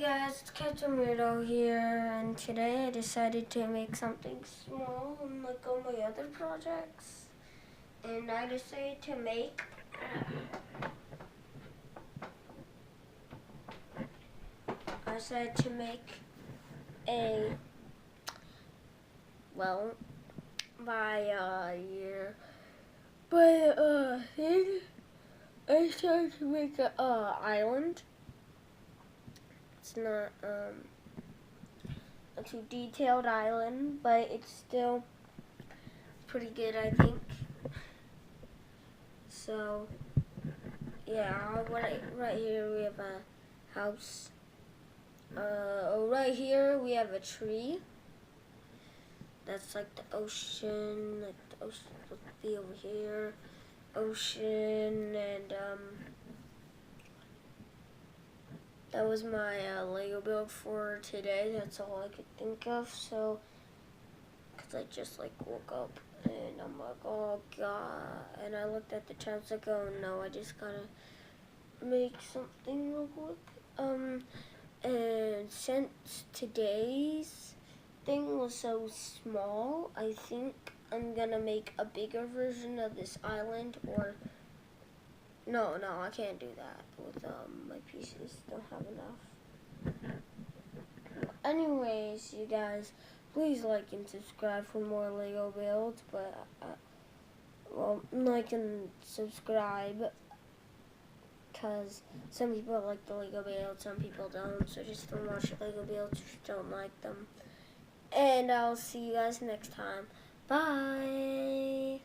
guys, it's Captain Weirdo here, and today I decided to make something small like all my other projects. And I decided to make a thing. I started to make a island. It's not a too detailed island, but it's still pretty good, I think. So yeah, right here we have a house. Right here we have a tree. That's like the ocean. Like the ocean would be over here. Ocean, and that was my Lego build for today. That's all I could think of. So, cause I just like woke up and I'm like, oh god. And I looked at the time, like, oh no, I just gotta make something real quick. And since today's thing was so small, I think I'm gonna make a bigger version of this island, or no, I can't do that with my pieces. Don't have enough. Anyways, you guys, please like and subscribe for more Lego builds. But like and subscribe, because some people like the Lego builds, some people don't. So just don't watch Lego builds if you don't like them. And I'll see you guys next time. Bye.